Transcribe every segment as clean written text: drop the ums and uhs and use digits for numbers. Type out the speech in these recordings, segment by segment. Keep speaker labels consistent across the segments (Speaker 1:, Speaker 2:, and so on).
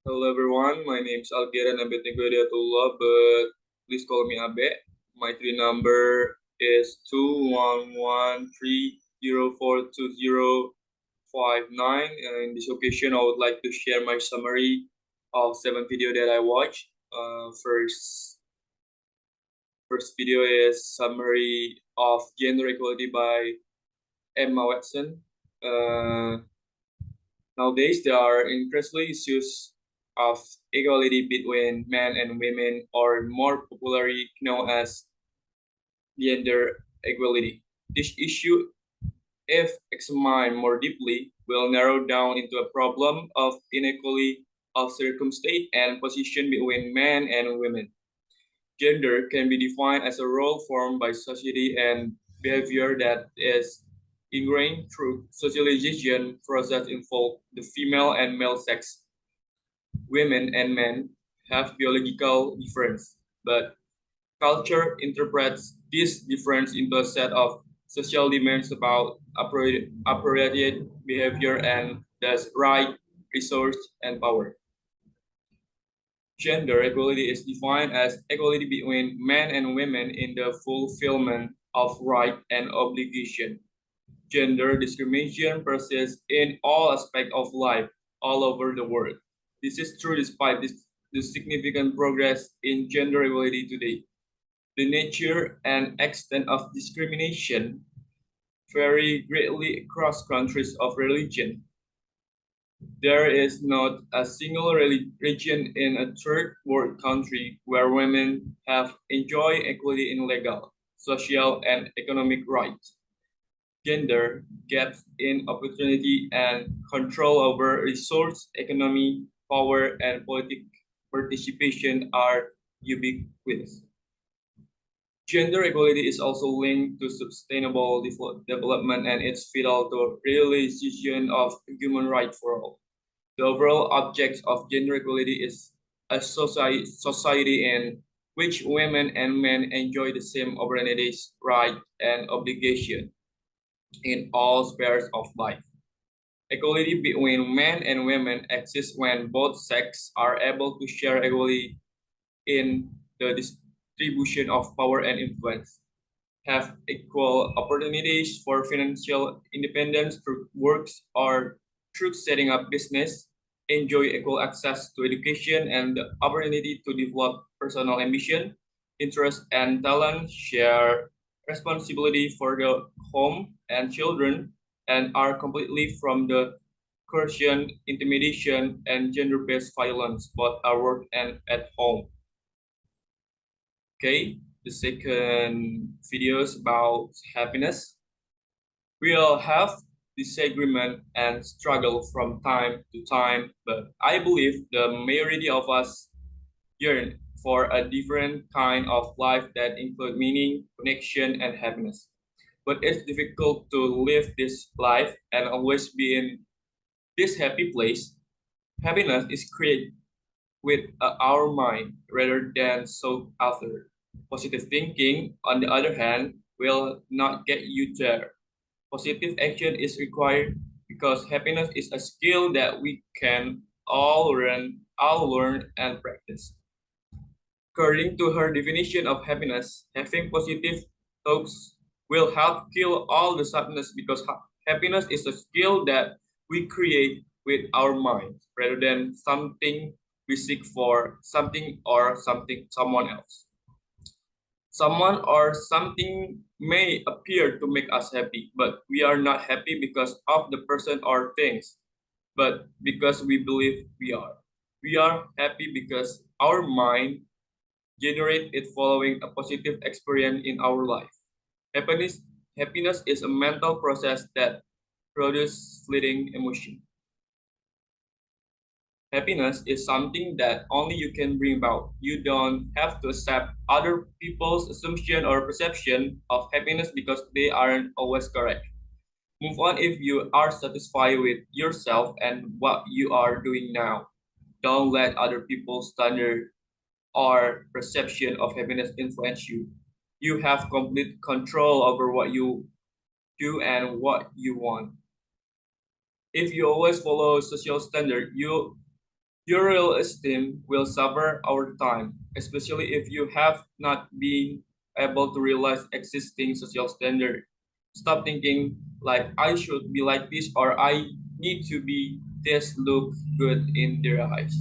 Speaker 1: Hello everyone, my name is Algerian Abednego H, but please call me Abe. My tree number is 211304205 and in this occasion I would like to share my summary of 7 video that I watched. First video is summary of gender equality by Emma Watson. Nowadays, there are increasingly issues of equality between men and women, or more popularly known as gender equality. This issue, if examined more deeply, will narrow down into a problem of inequality of circumstance and position between men and women. Gender can be defined as a role formed by society and behavior that is ingrained through socialization process involve the female and male sex. Women and men have biological difference, but culture interprets this difference into a set of social demands about appropriate behavior and thus right, resource, and power. Gender equality is defined as equality between men and women in the fulfillment of right and obligation. Gender discrimination persists in all aspects of life all over the world. This is true despite the significant progress in gender equality today. The nature and extent of discrimination vary greatly across countries of religion. There is not a single region in a third world country where women have enjoyed equality in legal, social, and economic rights. Gender gaps in opportunity and control over resource, economy, power, and political participation are ubiquitous. Gender equality is also linked to sustainable development and it's vital to realization of human rights for all. The overall object of gender equality is a society in which women and men enjoy the same opportunities, rights, and obligations in all spheres of life. Equality between men and women exists when both sexes are able to share equally in the distribution of power and influence, have equal opportunities for financial independence through works or through setting up business, enjoy equal access to education and the opportunity to develop personal ambition, interest, and talent, share responsibility for the home and children, and are completely from the coercion, intimidation, and gender-based violence, both at work and at home. Okay, the second video is about happiness. We all have disagreement and struggle from time to time, but I believe the majority of us yearn for a different kind of life that include meaning, connection, and happiness. But it's difficult to live this life and always be in this happy place. Happiness is created with our mind rather than sought after. Positive thinking, on the other hand, will not get you there. Positive action is required because happiness is a skill that we can all learn and practice. According to her definition of happiness, having positive thoughts will help kill all the sadness because happiness is a skill that we create with our minds rather than something we seek for someone else. Someone or something may appear to make us happy, but we are not happy because of the person or things, but because we believe we are. We are happy because our mind generate it following a positive experience in our life. Happiness, happiness is a mental process that produces fleeting emotion. Happiness is something that only you can bring about. You don't have to accept other people's assumption or perception of happiness because they aren't always correct. Move on if you are satisfied with yourself and what you are doing now. Don't let other people's standard or perception of happiness influence you. You have complete control over what you do and what you want. If you always follow social standard, you Your real esteem will suffer over time, especially if you have not been able to realize existing social standard. Stop thinking like I should be like this or I need to be this look good in their eyes.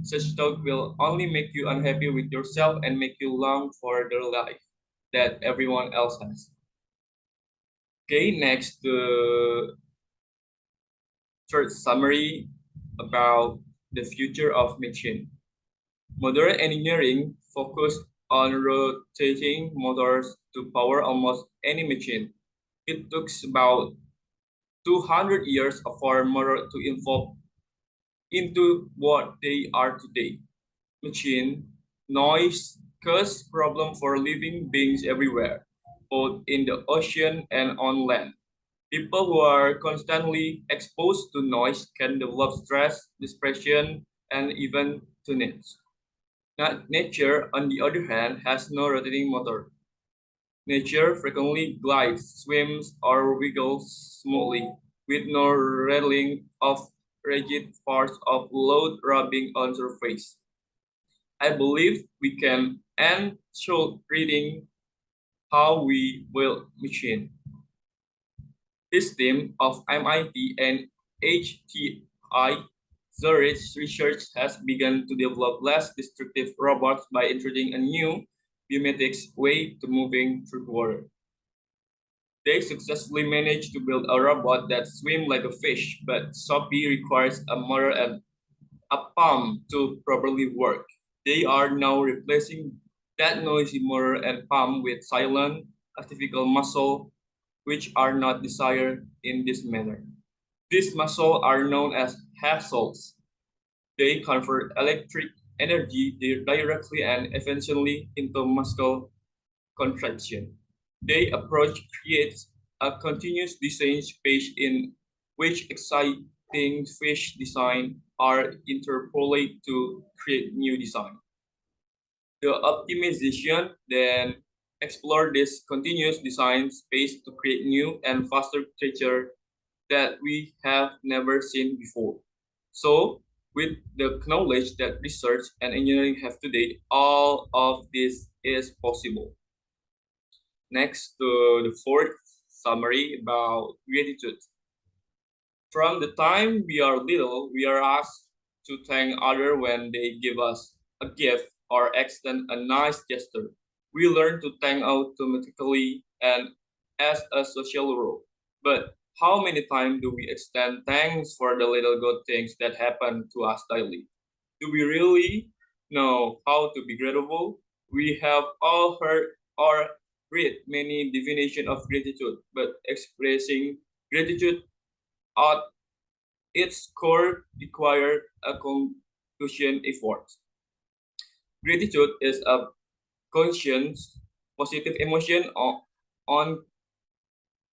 Speaker 1: Such talk will only make you unhappy with yourself and make you long for the life that everyone else has. Okay, next the third summary about the future of machine. Modern engineering focused on rotating motors to power almost any machine. It took about 200 years for motors to evolve into what they are today. Machine noise cause problem for living beings everywhere, both in the ocean and on land. People who are constantly exposed to noise can develop stress, depression, and even tinnitus. Nature, on the other hand, has no rotating motor. Nature frequently glides, swims, or wiggles smoothly, with no rattling of rigid parts of load rubbing on surface. I believe we can and should reading how we build machine. This team of MIT and HTI Zurich research has begun to develop less destructive robots by introducing a new biomedics way to moving through water. They successfully managed to build a robot that swims like a fish, but Sophie requires a motor and a pump to properly work. They are now replacing that noisy motor and pump with silent, artificial muscle, which are not desired in this manner. These muscles are known as muscles. They convert electric energy directly and efficiently into muscle contraction. Their approach creates a continuous design space in which exciting fish design are interpolated to create new design. The optimization then explore this continuous design space to create new and faster creature that we have never seen before. So, with the knowledge that research and engineering have today, all of this is possible. Next to the fourth summary about gratitude. From the time we are little, we are asked to thank others when they give us a gift or extend a nice gesture. We learn to thank automatically and as a social rule. But how many times do we extend thanks for the little good things that happen to us daily? Do we really know how to be grateful? We have all heard or read many definitions of gratitude, but expressing gratitude at its core requires a conclusion effort. Gratitude is a conscious, positive emotion on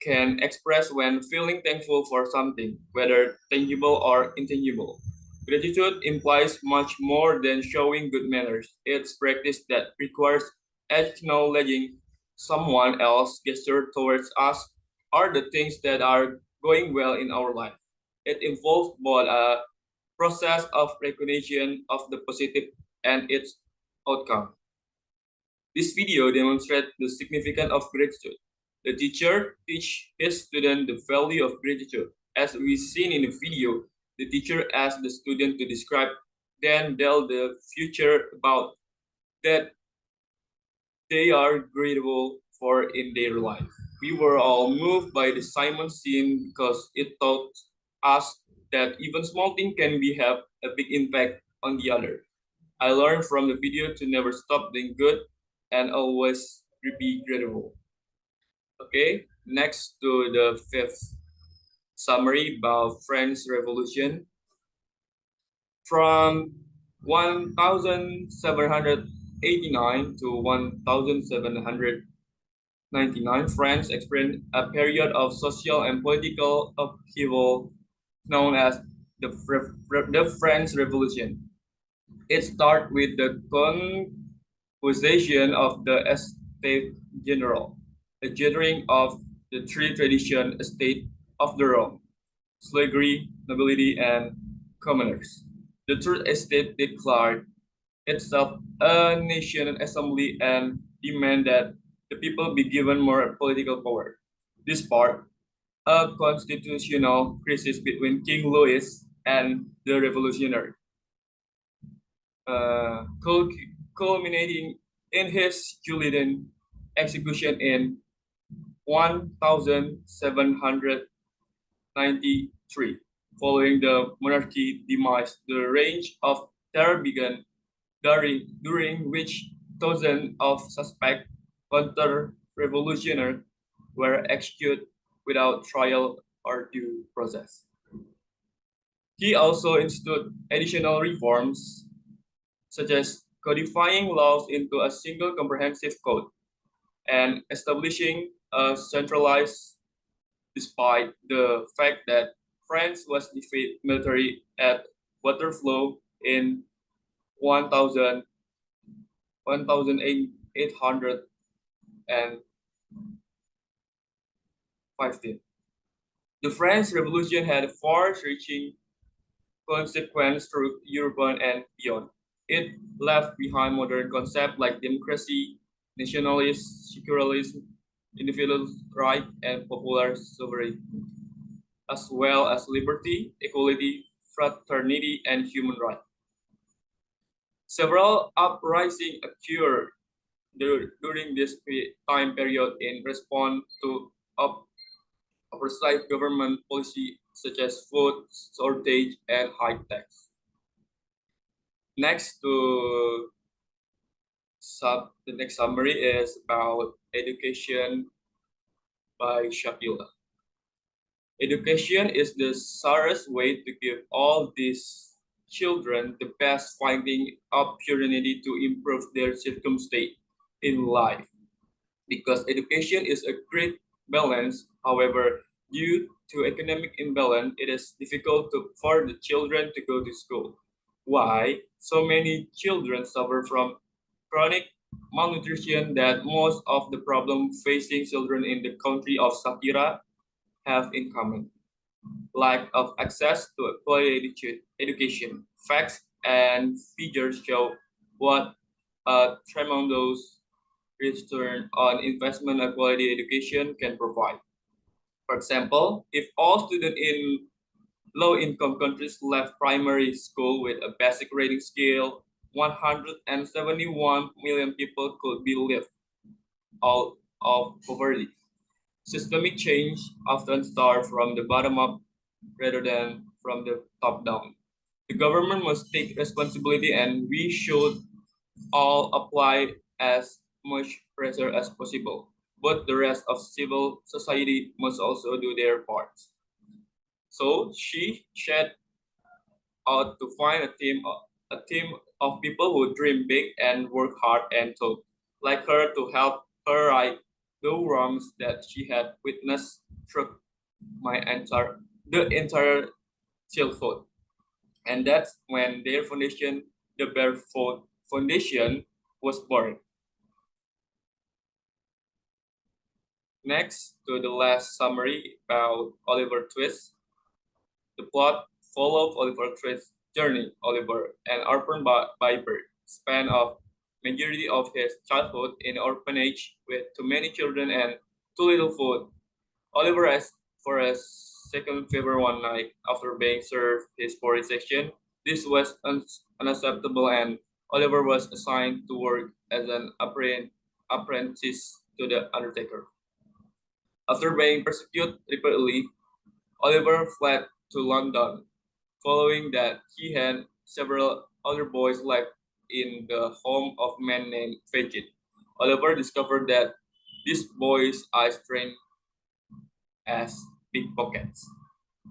Speaker 1: can express when feeling thankful for something, whether tangible or intangible. Gratitude implies much more than showing good manners. It's practice that requires acknowledging someone else's gesture towards us or the things that are going well in our life. It involves both a process of recognition of the positive and its outcome. This video demonstrates the significance of gratitude. The teacher teaches his student the value of gratitude. As we seen in the video, the teacher asked the student to describe, then tell the future about that they are grateful for in their life. We were all moved by the Simon scene because it taught us that even small things can be have a big impact on the other. I learned from the video to never stop doing good and always be grateful. Okay, next to the fifth summary about French Revolution. From 1789 to 1799, France experienced a period of social and political upheaval known as the French Revolution. It started with the composition of the Estate General, a gathering of the three tradition estate of the realm, slavery, nobility, and commoners. The Third Estate declared itself a nation assembly and demanded that the people be given more political power. This sparked a constitutional crisis between King Louis and the revolutionary, uh, cul- culminating in his guillotine execution in 1793. Following the monarchy demise, the reign of terror began, during which thousands of suspect counter-revolutionaries were executed without trial or due process. He also instituted additional reforms, such as codifying laws into a single comprehensive code and establishing a centralized, despite the fact that France was defeated military at Waterloo in 1000, 1815. The French Revolution had far-reaching consequences through Europe and beyond. It left behind modern concepts like democracy, nationalism, secularism, individual rights, and popular sovereignty, as well as liberty, equality, fraternity, and human rights. Several uprisings occurred during this time period in response to oversight government policy such as food shortage and high tax. Next to the next summary is about education by Shapila. Education is the surest way to give all these children the best finding opportunity to improve their circumstance in life. Because education is a great balance. However, due to economic imbalance, it is difficult for the children to go to school. Why? So many children suffer from chronic malnutrition that most of the problem facing children in the country of Satira have in common. Lack of access to a quality education. Facts and figures show what a tremendous return on investment a quality education can provide. For example, if all students in low-income countries left primary school with a basic rating scale, 171 million people could be left out of poverty. Systemic change often starts from the bottom up rather than from the top down. The government must take responsibility and we should all apply as much pressure as possible. But the rest of civil society must also do their parts. So she set out to find a team of people who dream big and work hard and told like her to help her right the wrongs that she had witnessed through the entire childhood. And that's when their foundation, the Barefoot Foundation, was born. Next to the last summary about Oliver Twist. The plot followed Oliver Twist's journey. Oliver, an orphan by birth, spent a majority of his childhood in an orphanage with too many children and too little food. Oliver asked for a second favor one night after being served his porridge section. This was unacceptable, and Oliver was assigned to work as an apprentice to the undertaker. After being persecuted repeatedly, Oliver fled to London. Following that, he had several other boys left in the home of a man named Fagin. Oliver discovered that these boys' eyes trained as pickpockets.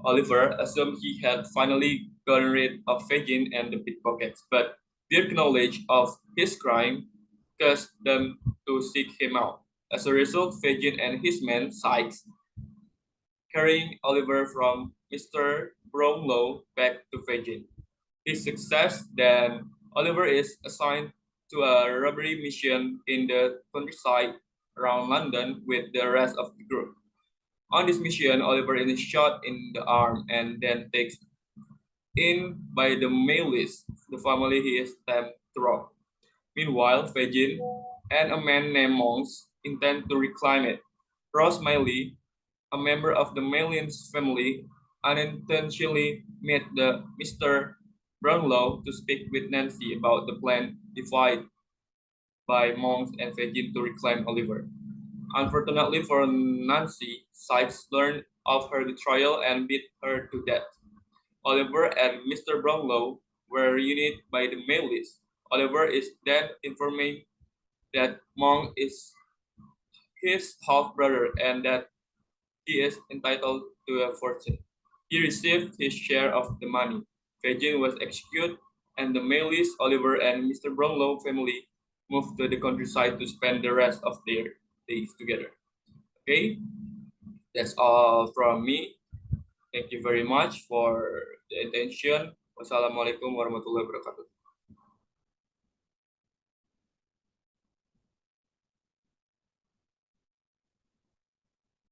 Speaker 1: Oliver assumed he had finally gotten rid of Fagin and the pickpockets, but their knowledge of his crime caused them to seek him out. As a result, Fagin and his men, Sykes, carrying Oliver from Mr. Brownlow back to Fagin. His success, then Oliver is assigned to a robbery mission in the countryside around London with the rest of the group. On this mission, Oliver is shot in the arm and then takes in by the mail list, the family he is stamped to rob. Meanwhile, Fagin and a man named Monks intend to reclaim it. Ross Miley, a member of the Malian's family, unintentionally met the Mr. Brownlow to speak with Nancy about the plan devised by Monks and Fagin to reclaim Oliver. Unfortunately for Nancy, Sykes learned of her betrayal and beat her to death. Oliver and Mr. Brownlow were reunited by the mail list. Oliver is then informing that Monk is his half brother and that he is entitled to a fortune. He received his share of the money. Fagin was executed, and the Maylis, Oliver, and Mr. Brownlow family moved to the countryside to spend the rest of their days together. Okay, that's all from me. Thank you very much for the attention. Wassalamualaikum warahmatullahi wabarakatuh.